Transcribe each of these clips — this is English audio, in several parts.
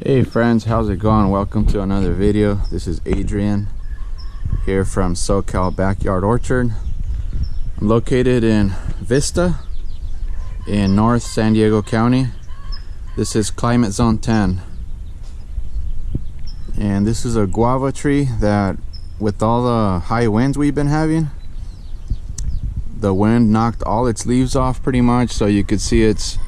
Hey friends, how's it going? Welcome to another video. This is Adrian here from SoCal Backyard Orchard. I'm located in Vista in North San Diego County. This is Climate Zone 10. And this is a guava tree that, with all the high winds we've been having, the wind knocked all its leaves off pretty much, so you could see it's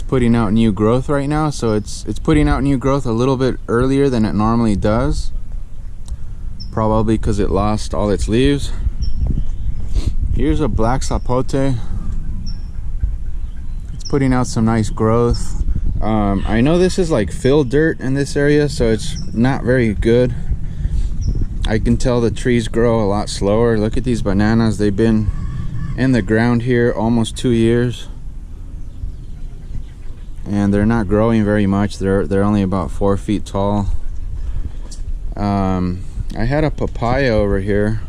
putting out new growth right now. So it's putting out new growth a little bit earlier than it normally does, probably because it lost all its leaves. Here's a black sapote. It's putting out some nice growth. I know this is like fill dirt in this area, so it's not very good. I can tell the trees grow a lot slower. Look at these bananas. They've been in the ground here almost 2 years, and they're not growing very much. They're only about 4 feet tall. I had a papaya over here.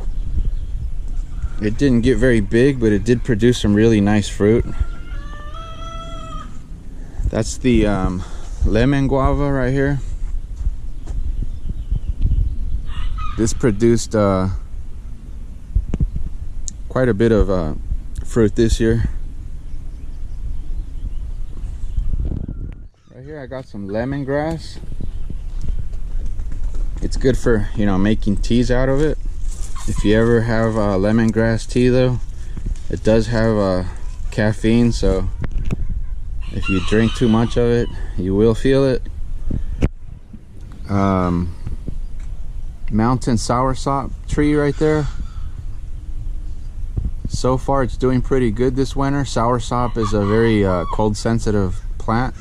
It didn't get very big, but it did produce some really nice fruit. That's the lemon guava right here. This produced quite a bit of fruit this year. Right here I got some lemongrass. It's good for, you know, making teas out of it. If you ever have lemongrass tea though, it does have caffeine, so if you drink too much of it, you will feel it. Mountain soursop tree right there. So far it's doing pretty good this winter. Soursop is a very cold sensitive plant,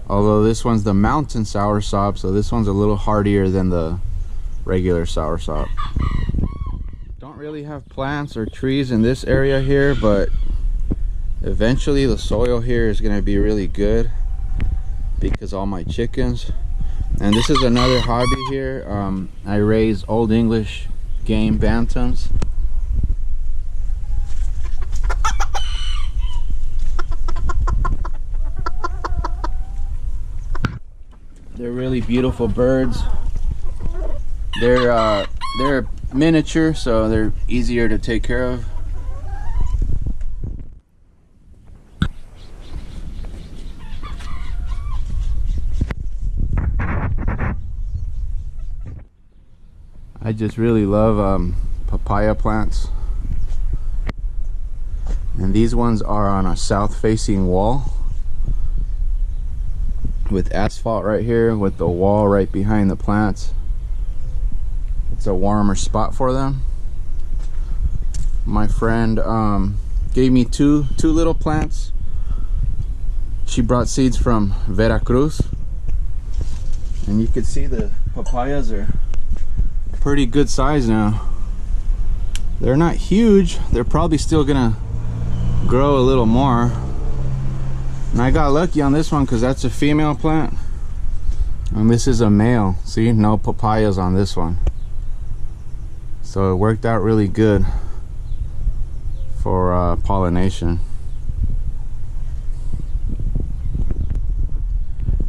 although this one's the mountain soursop, so this one's a little hardier than the regular soursop. Don't really have plants or trees in this area here, but eventually the soil here is going to be really good because all my chickens. And this is another hobby here. I raise Old English game bantams. They're really beautiful birds. They're miniature, so they're easier to take care of. I just really love papaya plants, and these ones are on a south facing wall with asphalt right here, with the wall right behind the plants. It's a warmer spot for them. My friend gave me two little plants. She brought seeds from Veracruz, and you can see the papayas are pretty good size now. They're not huge. They're probably still gonna grow a little more. And I got lucky on this one because that's a female plant and this is a male. See, no papayas on this one, so it worked out really good for pollination.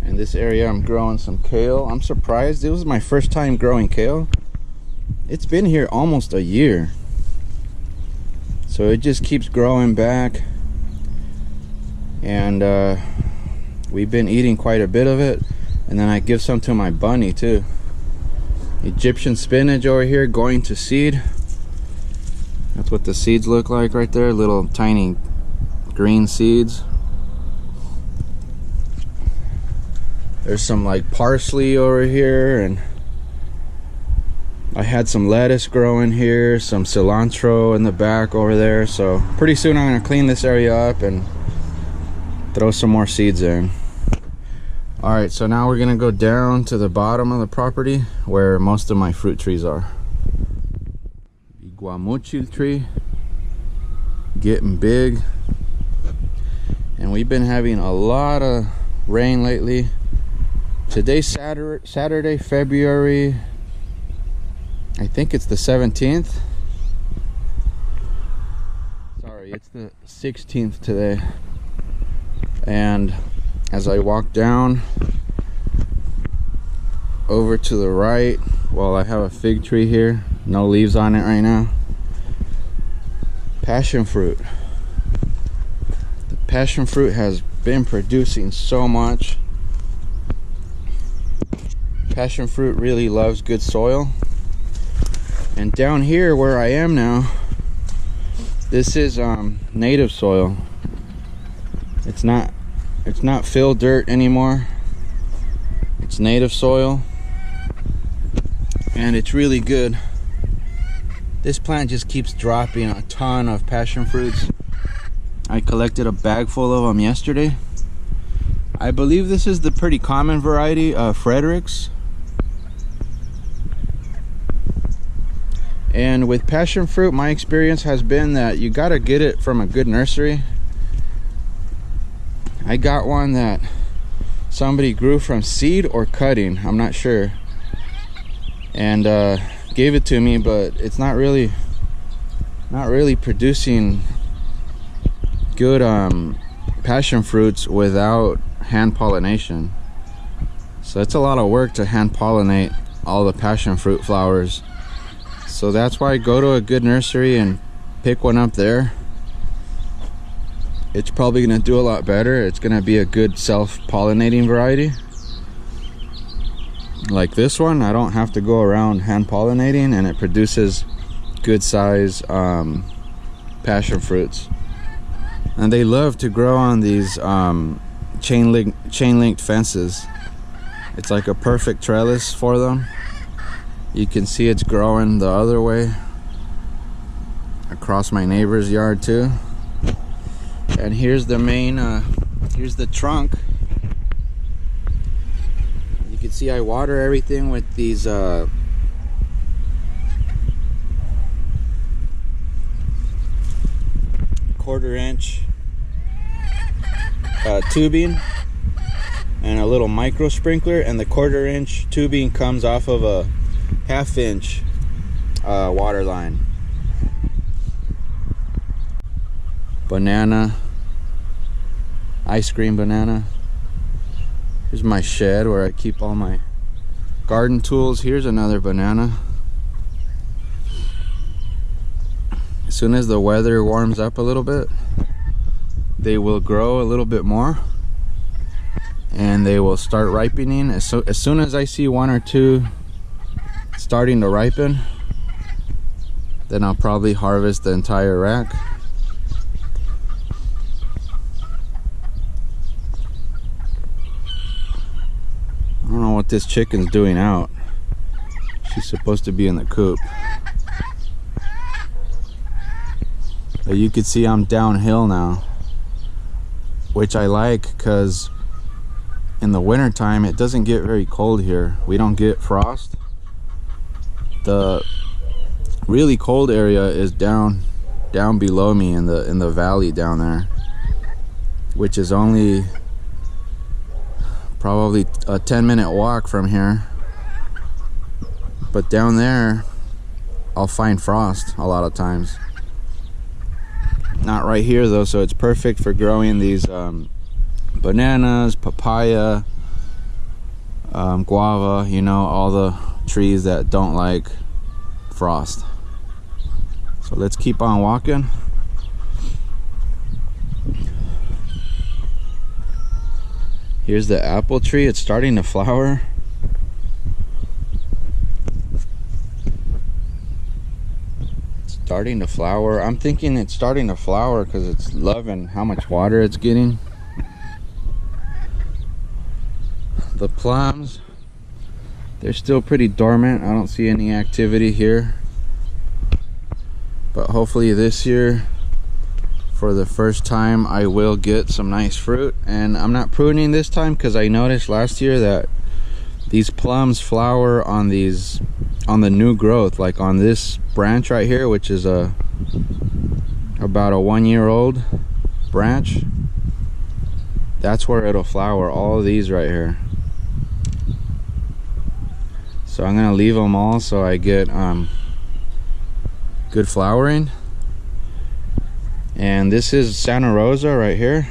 In this area I'm growing some kale. I'm surprised, it was my first time growing kale. It's been here almost a year, so it just keeps growing back, and we've been eating quite a bit of it, and then I give some to my bunny too. Egyptian spinach over here going to seed. That's what the seeds look like right there, little tiny green seeds. There's some like parsley over here, and I had some lettuce growing here, some cilantro in the back over there. So pretty soon I'm gonna clean this area up and throw some more seeds in. All right, so now we're gonna go down to the bottom of the property where most of my fruit trees are. Guamuchil tree, getting big, and we've been having a lot of rain lately. Today's Saturday, February, I think it's the 17th. Sorry, it's the 16th today. And as I walk down, over to the right, well, I have a fig tree here, no leaves on it right now. Passion fruit. The passion fruit has been producing so much. Passion fruit really loves good soil. And down here where I am now, this is native soil. It's not fill dirt anymore. It's native soil, and it's really good. This plant just keeps dropping a ton of passion fruits. I collected a bag full of them yesterday. I believe this is the pretty common variety of Fredericks. And with passion fruit, my experience has been that you gotta get it from a good nursery. I got one that somebody grew from seed or cutting, I'm not sure, and gave it to me, but it's not really producing good passion fruits without hand pollination. So it's a lot of work to hand pollinate all the passion fruit flowers. So that's why I go to a good nursery and pick one up there. It's probably going to do a lot better. It's going to be a good self-pollinating variety. Like this one, I don't have to go around hand pollinating, and it produces good size passion fruits. And they love to grow on these chain linked fences. It's like a perfect trellis for them. You can see it's growing the other way across my neighbor's yard too. And here's the main, here's the trunk. You can see I water everything with these quarter-inch tubing and a little micro sprinkler, and the quarter-inch tubing comes off of a half-inch water line. Banana, ice cream banana. Here's my shed where I keep all my garden tools. Here's another banana. As soon as the weather warms up a little bit, they will grow a little bit more and they will start ripening. As soon as I see one or two starting to ripen, then I'll probably harvest the entire rack. I don't know what this chicken's doing out. She's supposed to be in the coop. But you can see I'm downhill now, which I like because in the winter time it doesn't get very cold here. We don't get frost. The really cold area is down below me in the valley down there, which is only probably a 10-minute walk from here. But down there I'll find frost a lot of times. Not right here though, so it's perfect for growing these bananas, papaya, guava, you know, all the trees that don't like frost. So let's keep on walking. Here's the apple tree. It's starting to flower. It's starting to flower. I'm thinking it's starting to flower because it's loving how much water it's getting. The plums, they're still pretty dormant. I don't see any activity here. But hopefully this year, for the first time, I will get some nice fruit. And I'm not pruning this time because I noticed last year that these plums flower on the new growth, like on this branch right here, which is about a 1-year-old branch. That's where it'll flower, all of these right here. So I'm gonna leave them all so I get good flowering. And this is Santa Rosa right here,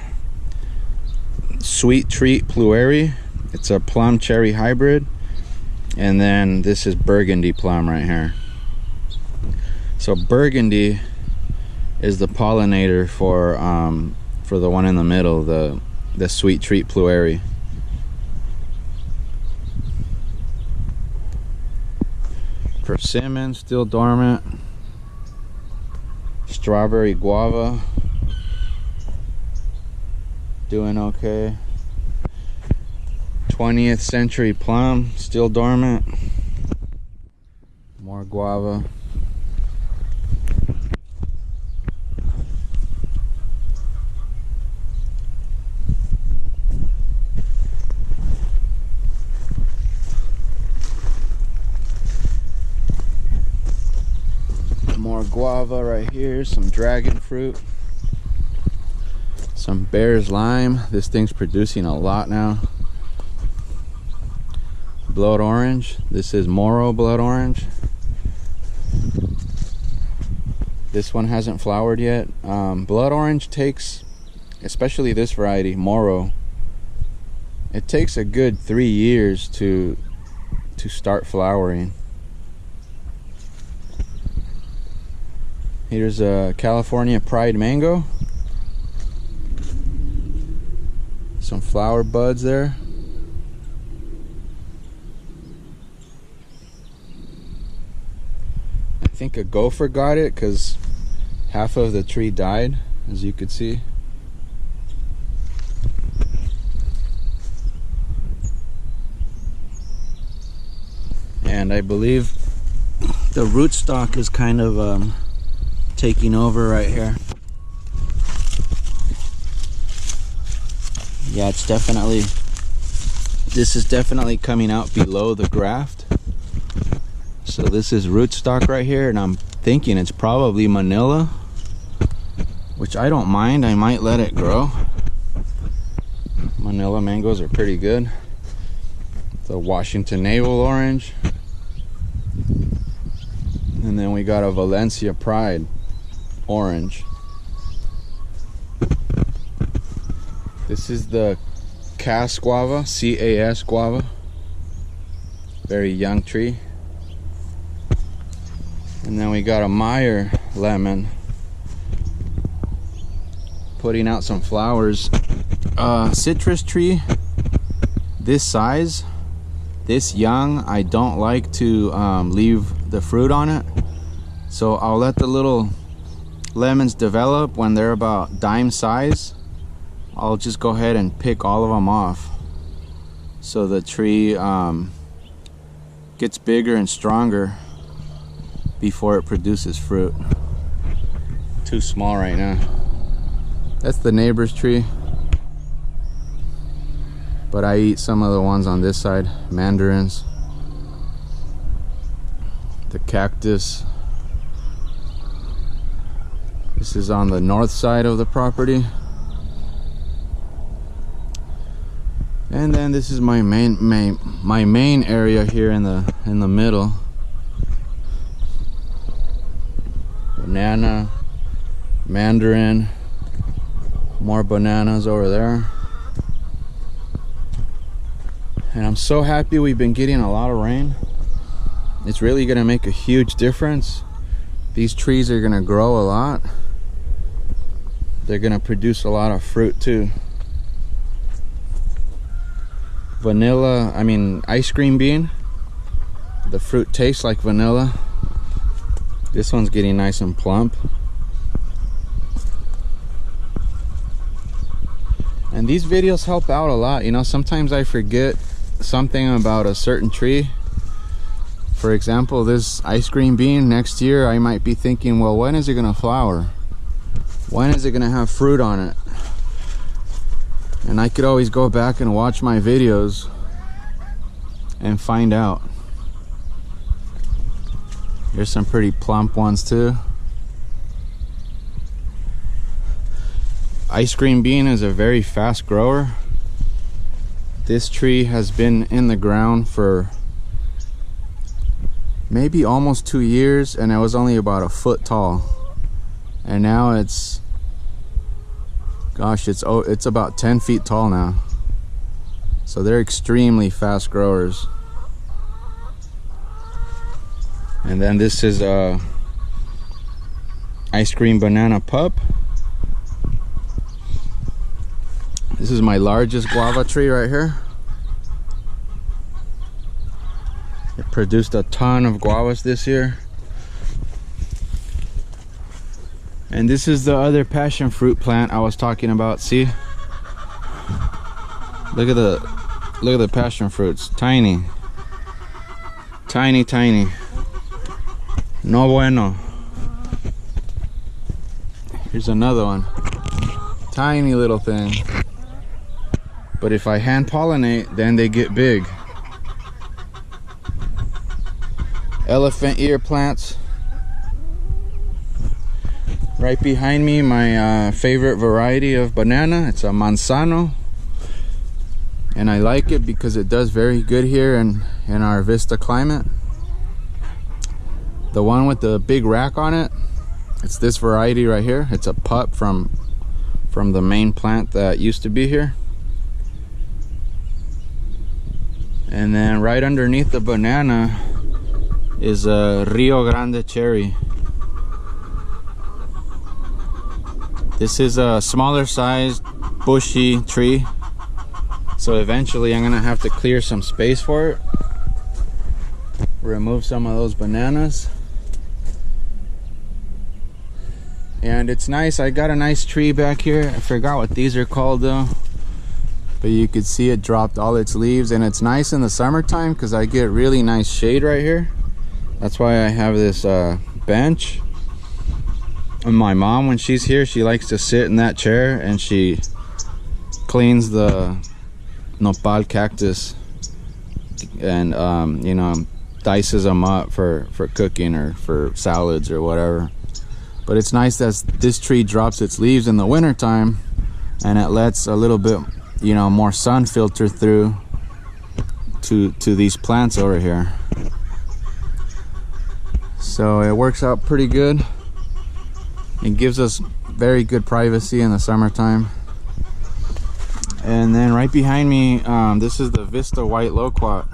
Sweet Treat Plueri. It's a plum cherry hybrid. And then this is Burgundy Plum right here. So Burgundy is the pollinator for the one in the middle, the Sweet Treat Plueri. Persimmon still dormant. Strawberry Guava doing okay. 20th Century Plum still dormant. More guava. More guava right here, some dragon fruit, some Bear's Lime. This thing's producing a lot now. Blood orange. This is Moro blood orange. This one hasn't flowered yet. Blood orange takes, especially this variety, Moro, it takes a good 3 years to start flowering. Here's a California Pride Mango. Some flower buds there. I think a gopher got it because half of the tree died, as you could see. And I believe the rootstock is kind of taking over right here. Yeah, it's definitely, this is definitely coming out below the graft. So this is rootstock right here, and I'm thinking it's probably Manila, which I don't mind. I might let it grow. Manila mangoes are pretty good. The Washington Naval orange. And then we got a Valencia Pride orange. This is the Cas Guava, C-A-S Guava. Very young tree. And then we got a Meyer Lemon putting out some flowers. Citrus tree this size, this young, I don't like to leave the fruit on it. So I'll let the little lemons develop. When they're about dime size, I'll just go ahead and pick all of them off, so the tree gets bigger and stronger before it produces fruit. Too small right now. That's the neighbor's tree, but I eat some of the ones on this side. Mandarins, the cactus. This is on the north side of the property. And then this is my main area here in the middle. Banana, mandarin, more bananas over there. And I'm so happy we've been getting a lot of rain. It's really gonna make a huge difference. These trees are gonna grow a lot. They're gonna produce a lot of fruit too. Vanilla, I mean ice cream bean. The fruit tastes like vanilla. This one's getting nice and plump. And these videos help out a lot. You know, sometimes I forget something about a certain tree. For example, this ice cream bean, next year I might be thinking, well, when is it gonna flower? When is it gonna have fruit on it? And I could always go back and watch my videos and find out. Here's some pretty plump ones too. Ice cream bean is a very fast grower. This tree has been in the ground for maybe almost 2 years, and it was only about a foot tall. And now it's, gosh, it's about 10 feet tall now. So they're extremely fast growers. And then this is a ice cream banana pup. This is my largest guava tree right here. It produced a ton of guavas this year. And this is the other passion fruit plant I was talking about. See? Look at the passion fruits. Tiny. Tiny, tiny. No bueno. Here's another one. Tiny little thing. But if I hand pollinate, then they get big. Elephant ear plants. Right behind me, my favorite variety of banana. It's a manzano. And I like it because it does very good here in our Vista climate. The one with the big rack on it, it's this variety right here. It's a pup from the main plant that used to be here. And then right underneath the banana is a Rio Grande Cherry. This is a smaller sized bushy tree, so eventually I'm gonna have to clear some space for it, remove some of those bananas. And it's nice, I got a nice tree back here. I forgot what these are called though, but you could see it dropped all its leaves. And it's nice in the summertime because I get really nice shade right here. That's why I have this bench. And my mom, when she's here, she likes to sit in that chair and she cleans the nopal cactus and you know, dices them up for cooking or for salads or whatever. But it's nice that this tree drops its leaves in the winter time and it lets a little bit, you know, more sun filter through to these plants over here. So it works out pretty good. It gives us very good privacy in the summertime. And then right behind me, this is the Vista white loquat.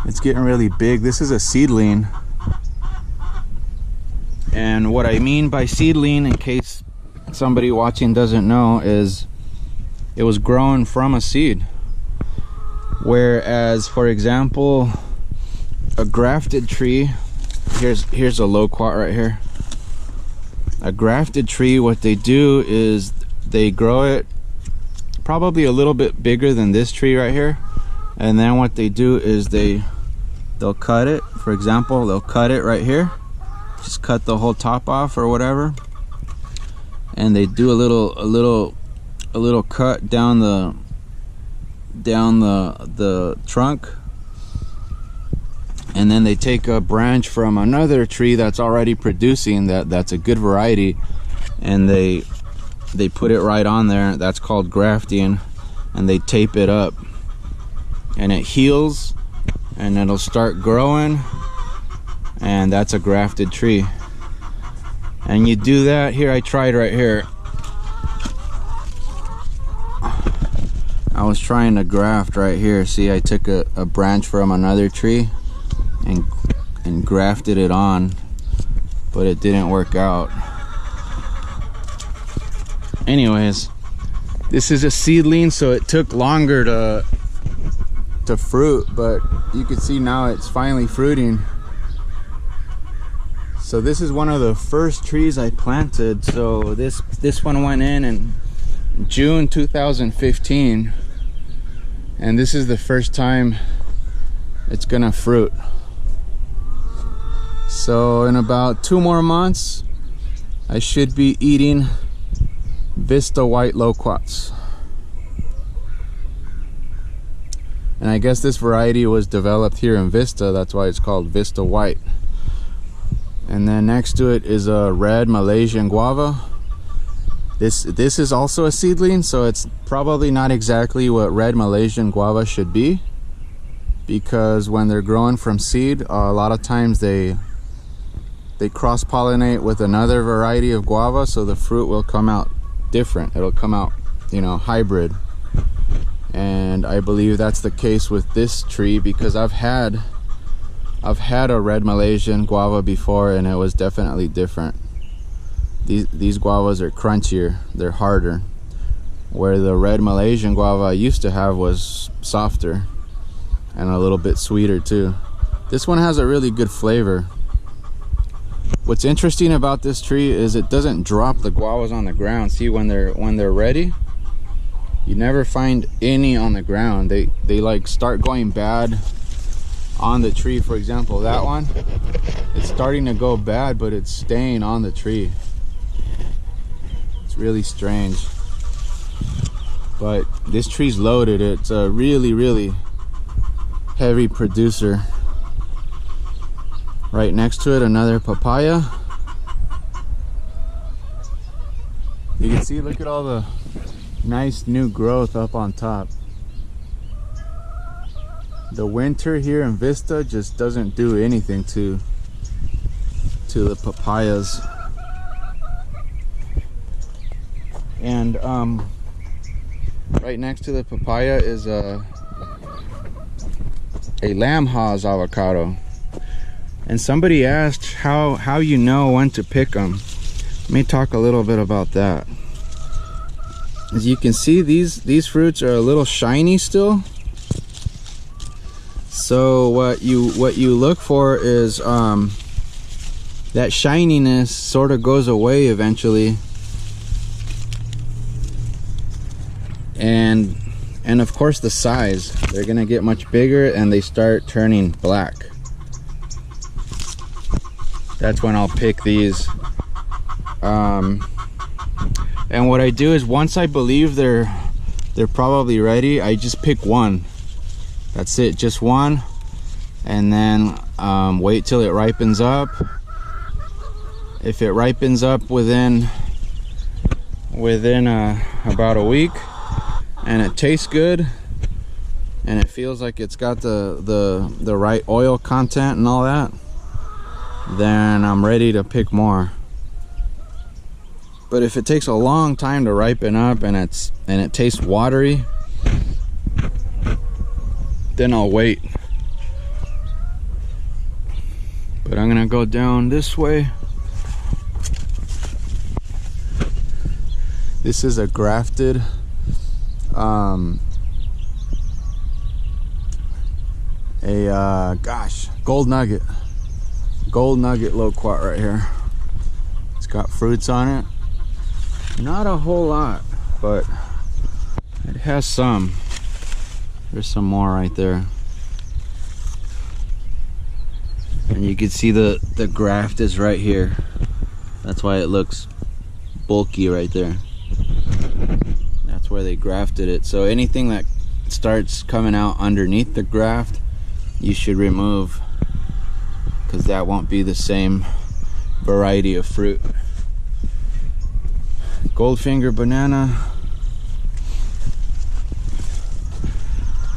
It's getting really big. This is a seedling. And what I mean by seedling, in case somebody watching doesn't know, is it was grown from a seed. Whereas, for example, a grafted tree, here's a loquat right here. A grafted tree, what they do is they grow it probably a little bit bigger than this tree right here, and then what they do is they'll cut it. For example, they'll cut it right here, just cut the whole top off or whatever, and they do a little cut down the trunk, and then they take a branch from another tree that's already producing, that's a good variety, and they put it right on there. That's called grafting, and they tape it up and it heals and it'll start growing, and that's a grafted tree. And you do that here. I tried right here. I was trying to graft right here. See, I took a branch from another tree and grafted it on, but it didn't work out. Anyways, this is a seedling, so it took longer to fruit, but you can see now it's finally fruiting. So this is one of the first trees I planted. So this one went in June 2015, and this is the first time it's gonna fruit. So in about 2 more months, I should be eating Vista white loquats. And I guess this variety was developed here in Vista, that's why it's called Vista white. And then next to it is a red Malaysian guava. This is also a seedling, so it's probably not exactly what red Malaysian guava should be, because when they're growing from seed, a lot of times they cross-pollinate with another variety of guava, so the fruit will come out different. It'll come out, you know, hybrid. And I believe that's the case with this tree, because I've had I've had a red Malaysian guava before, and it was definitely different. These guavas are crunchier, they're harder, where the red Malaysian guava I used to have was softer and a little bit sweeter too. This one has a really good flavor. What's interesting about this tree is it doesn't drop the guavas on the ground. See, when they're ready, you never find any on the ground. They like start going bad on the tree. For example, that one, it's starting to go bad, but it's staying on the tree. It's really strange. But this tree's loaded. It's a really heavy producer. Right next to it, another papaya. You can see, look at all the nice new growth up on top. The winter here in Vista just doesn't do anything to the papayas. And right next to the papaya is a lamb Haas avocado. And somebody asked how you know when to pick them. Let me talk a little bit about that. As you can see, these fruits are a little shiny still. So what you look for is that shininess sort of goes away eventually, and of course the size. They're gonna get much bigger and they start turning black. That's when I'll pick these. And what I do is, once I believe they're probably ready, I just pick one. That's it, just one. And then wait till it ripens up. If it ripens up within about a week, and it tastes good, and it feels like it's got the right oil content and all that, then I'm ready to pick more. But if it takes a long time to ripen up and it tastes watery, then I'll wait. But I'm gonna go down this way. This is a grafted gold nugget. Gold nugget loquat right here. It's got fruits on it. Not a whole lot, but it has some. There's some more right there. And you can see the graft is right here. That's why it looks bulky right there. That's where they grafted it. So anything that starts coming out underneath the graft, you should remove, because that won't be the same variety of fruit. Goldfinger banana.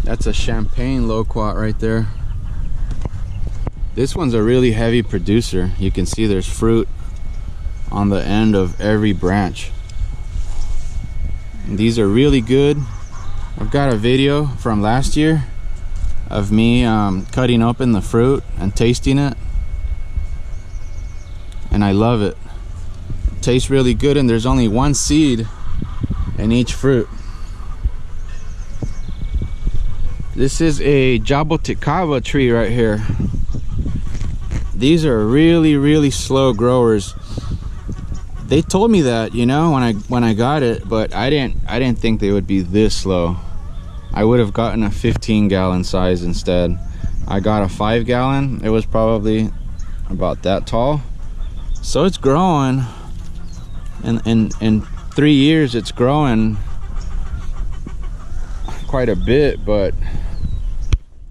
That's a champagne loquat right there. This one's a really heavy producer. You can see there's fruit on the end of every branch. And these are really good. I've got a video from last year of me cutting open the fruit and tasting it, and I love it. It tastes really good, and there's only one seed in each fruit. This is a Jaboticaba tree right here. These are really slow growers. They told me that, you know, when I got it, but I didn't think they would be this slow. I would have gotten a 15-gallon size instead. I got a 5-gallon. It was probably about that tall. So it's growing, and in 3 years it's growing quite a bit, but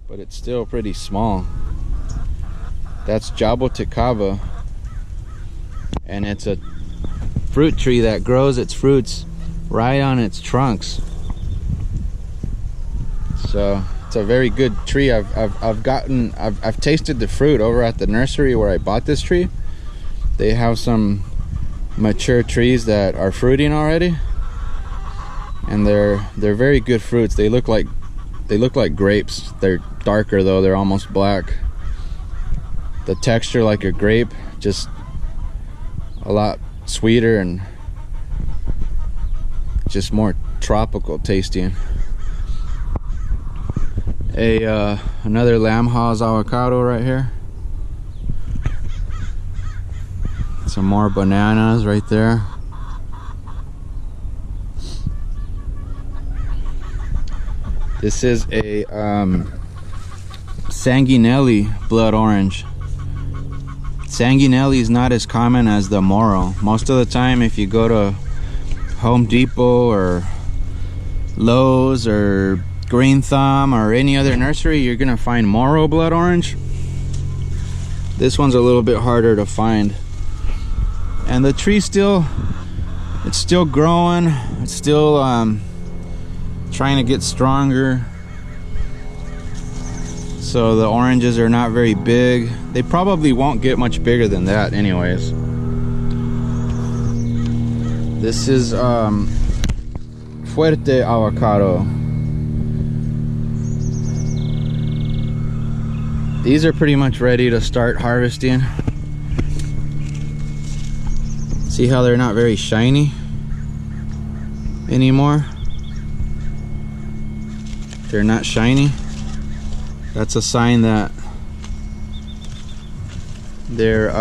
it's still pretty small. That's Jaboticaba, and it's a fruit tree that grows its fruits right on its trunks. So it's a very good tree. I've tasted the fruit over at the nursery where I bought this tree. They have some mature trees that are fruiting already, and they're very good fruits. They look like grapes. They're darker though. They're almost black. the texture like a grape, just a lot sweeter and just more tropical tasting. Another Lamb Haas avocado right here. Some more bananas right there. This is a Sanguinelli blood orange. Sanguinelli is not as common as the Moro. Most of the time, if you go to Home Depot or Lowe's or Green Thumb or any other nursery, you're gonna find Moro blood orange. This one's a little bit harder to find, and the tree it's still growing. It's still trying to get stronger, so the oranges are not very big. They probably won't get much bigger than that anyways. This is Fuerte avocado. These are pretty much ready to start harvesting. See how they're not very shiny anymore? They're not shiny. That's a sign that they're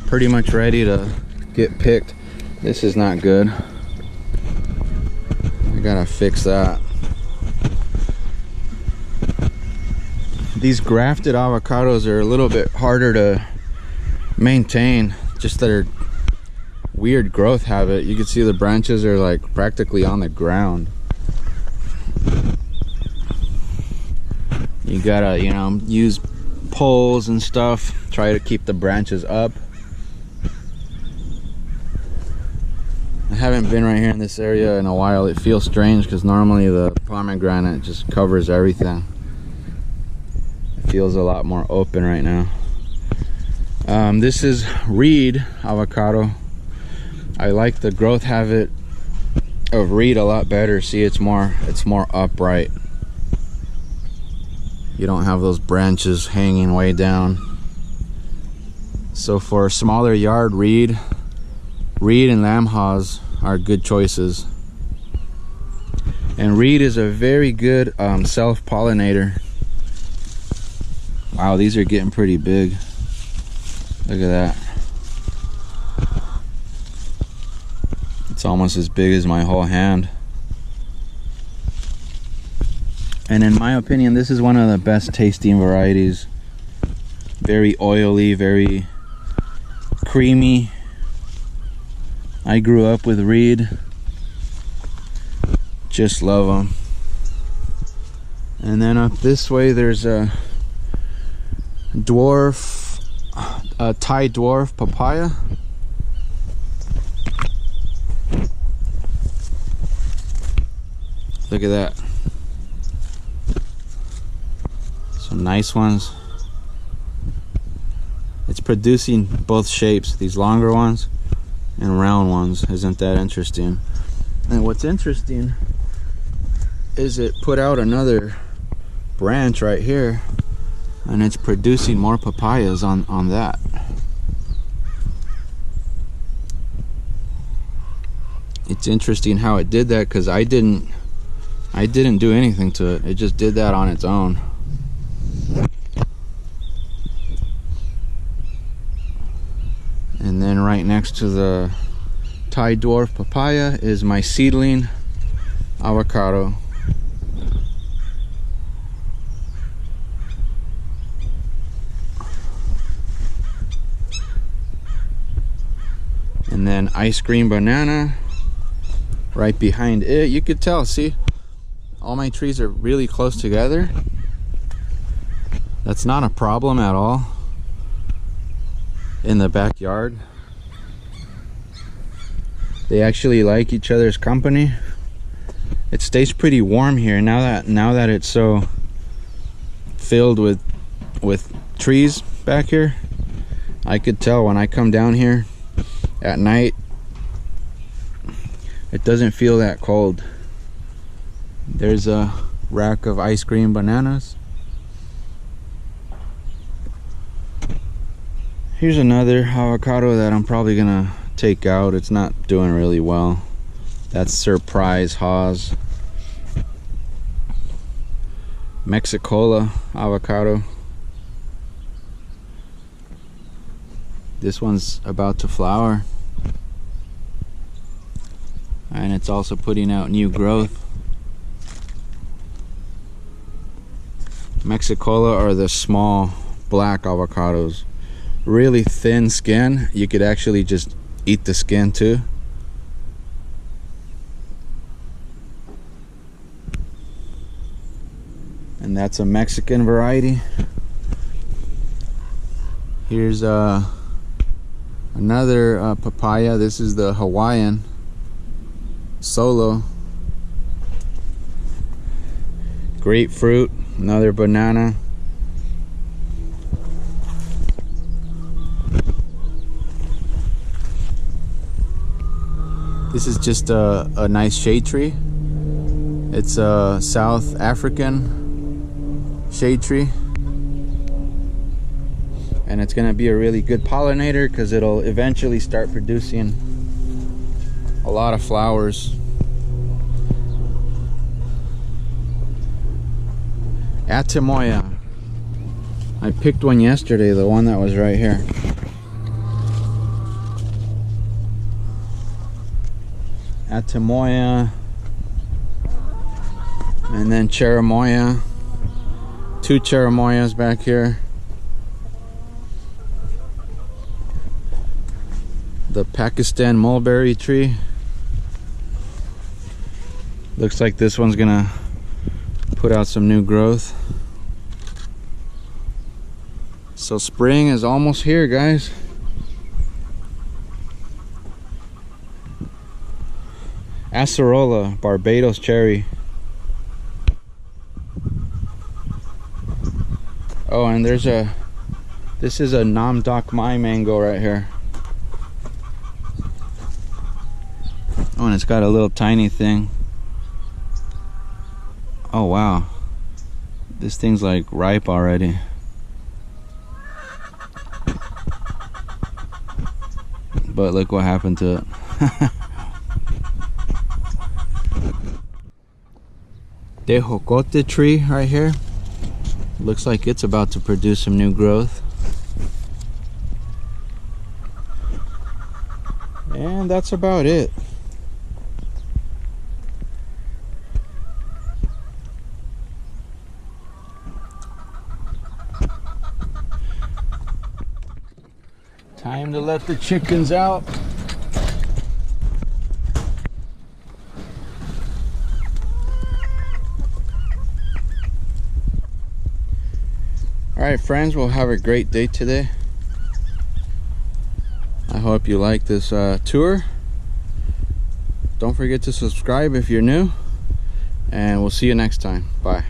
pretty much ready to get picked. This is not good. I gotta fix that. These grafted avocados are a little bit harder to maintain, just their weird growth habit. You can see the branches are like practically on the ground. You gotta, you know, use poles and stuff, try to keep the branches up. I haven't been right here in this area in a while. It feels strange because normally the pomegranate just covers everything. It feels a lot more open right now. This is reed avocado. I like the growth habit of reed a lot better. See, it's more upright. You don't have those branches hanging way down. So for a smaller yard, reed and Lamb Haas are good choices. And reed is a very good self-pollinator. Wow, these are getting pretty big. Look at that. It's almost as big as my whole hand. And in my opinion, this is one of the best tasting varieties. Very oily, very creamy. I grew up with reed. Just love them. And then up this way, there's a dwarf, a Thai dwarf papaya. Look at that. Some nice ones. It's producing both shapes, these longer ones and round ones. Isn't that interesting? And what's interesting is it put out another branch right here, and it's producing more papayas on that. It's interesting how it did that, because I didn't do anything to it. It just did that on its own. And then right next to the Thai dwarf papaya is my seedling avocado. And then ice cream banana right behind it. You could tell, see, all my trees are really close together. That's not a problem at all in the backyard. They actually like each other's company. It stays pretty warm here now that it's so filled with trees back here. I could tell when I come down here at night, it doesn't feel that cold. There's a rack of ice cream bananas. Here's another avocado that I'm probably gonna take out. It's not doing really well. That's Surprise Haws. Mexicola avocado. This one's about to flower. And it's also putting out new growth. Mexicola are the small black avocados. Really thin skin. You could actually just eat the skin too. And that's a Mexican variety. Here's another papaya. This is the Hawaiian Solo. Grapefruit, another banana. This is just a nice shade tree. It's a South African shade tree. And it's gonna be a really good pollinator because it'll eventually start producing a lot of flowers. Atimoya. I picked one yesterday, the one that was right here. Atimoya. And then Cherimoya. Two Cherimoyas back here. The Pakistan mulberry tree. Looks like this one's gonna put out some new growth. So spring is almost here, guys. Acerola, Barbados cherry. Oh, and this is a Nam Doc Mai mango right here. Oh, and it's got a little tiny thing. Oh wow, this thing's like ripe already. But look what happened to it. Tejocote tree right here. Looks like it's about to produce some new growth. And that's about it. Time to let the chickens out. Alright friends, we'll have a great day today. I hope you like this tour. Don't forget to subscribe if you're new. And we'll see you next time. Bye.